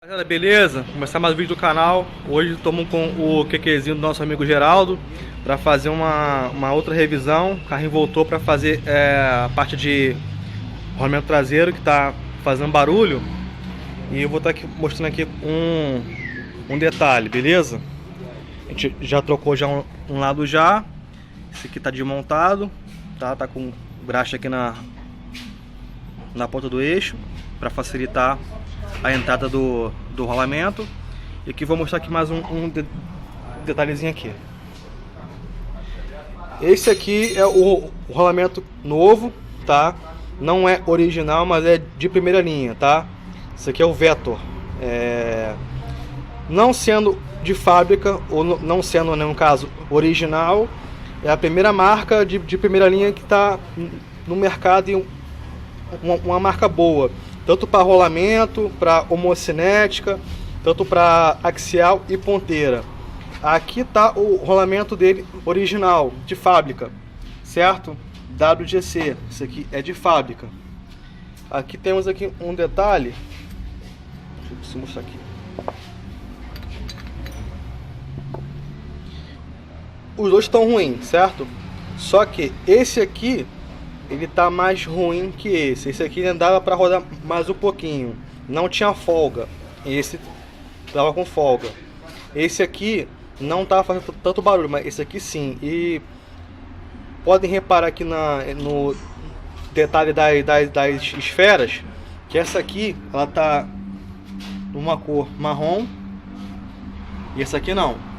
Rapaziada, beleza? Começar mais um vídeo do canal. Hoje estamos com o QQzinho do nosso amigo Geraldo para fazer uma outra revisão. O carrinho voltou para fazer a parte de rolamento traseiro que está fazendo barulho. E eu vou estar aqui mostrando aqui um detalhe, beleza? A gente já trocou já um lado já. Esse aqui está desmontado, tá com graxa aqui na ponta do eixo para facilitar a entrada do rolamento. E aqui vou mostrar aqui mais um detalhezinho aqui. Esse aqui é o rolamento novo, tá? Não é original, mas é de primeira linha, tá? Esse aqui é o Vector. Não sendo de fábrica, ou não sendo, no caso, original, é a primeira marca de primeira linha que está no mercado e uma marca boa. Tanto para rolamento, para homocinética, tanto para axial e ponteira. Aqui está o rolamento dele original, de fábrica, certo? WGC, isso aqui é de fábrica. Aqui temos aqui um detalhe, deixa eu mostrar aqui. Os dois estão ruins, certo? Só que esse aqui ele tá mais ruim que esse. Esse aqui ainda dava para rodar mais um pouquinho. Não tinha folga. Esse tava com folga. Esse aqui não tava fazendo tanto barulho, mas esse aqui sim. E podem reparar aqui no detalhe das esferas, que essa aqui ela tá numa cor marrom e essa aqui não.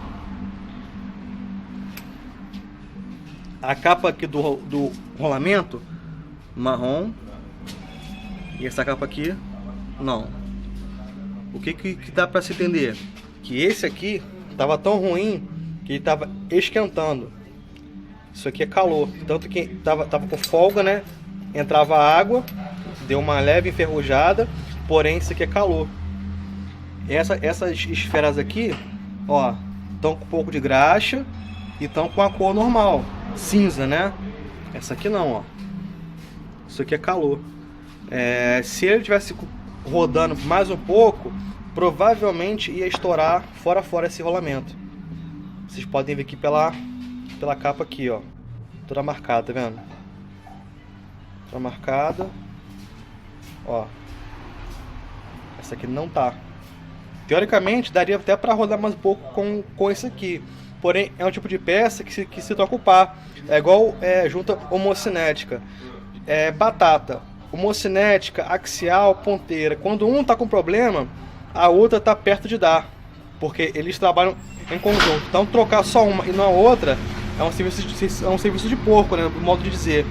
A capa aqui do rolamento marrom e essa capa aqui não. O que dá para se entender? Que esse aqui tava tão ruim que ele tava esquentando. Isso aqui é calor, tanto que tava com folga, né? Entrava água, deu uma leve enferrujada, porém isso aqui é calor. Essas esferas aqui, ó, estão com um pouco de graxa e estão com a cor normal, cinza, né? Essa aqui não, ó. Isso aqui é calor. Se ele tivesse rodando mais um pouco, provavelmente ia estourar fora esse rolamento. Vocês podem ver aqui pela capa aqui, ó, toda marcada, tá vendo? Toda marcada, ó. Essa aqui não tá. Teoricamente daria até para rodar mais um pouco com esse aqui. Porém, é um tipo de peça que se troca o par. É igual junta homocinética. Batata, homocinética, axial, ponteira. Quando um está com problema, a outra está perto de dar. Porque eles trabalham em conjunto. Então, trocar só uma e não a outra é um serviço de porco, né, do modo de dizer.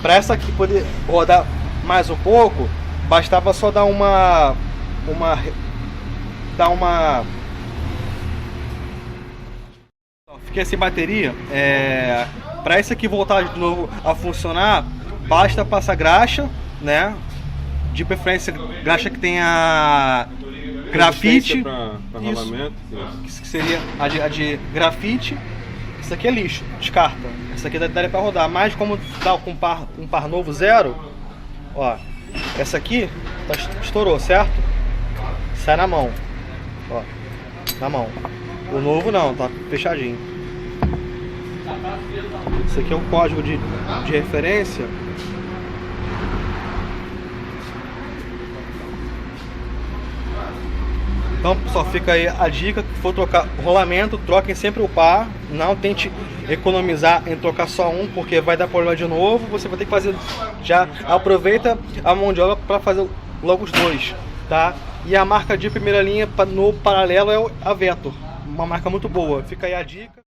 Para essa aqui poder rodar mais um pouco, bastava só dar uma fiquei sem bateria. Para esse aqui voltar de novo a funcionar, basta passar graxa, né? De preferência graxa que tenha grafite, para rolamento, que seria a de grafite. Isso aqui é lixo, descarta. Essa aqui daria para rodar, mas como dá com um par novo zero, ó, essa aqui estourou, certo? Sai na mão, ó, na mão. O novo não, tá fechadinho. Esse aqui é o código de referência. Então, pessoal, fica aí a dica: que for trocar o rolamento, troquem sempre o par. Não tente economizar em trocar só um, porque vai dar problema de novo. Você vai ter que fazer, já aproveita a mão de obra para fazer logo os dois, tá? E a marca de primeira linha no paralelo é a Vector, uma marca muito boa. Fica aí a dica.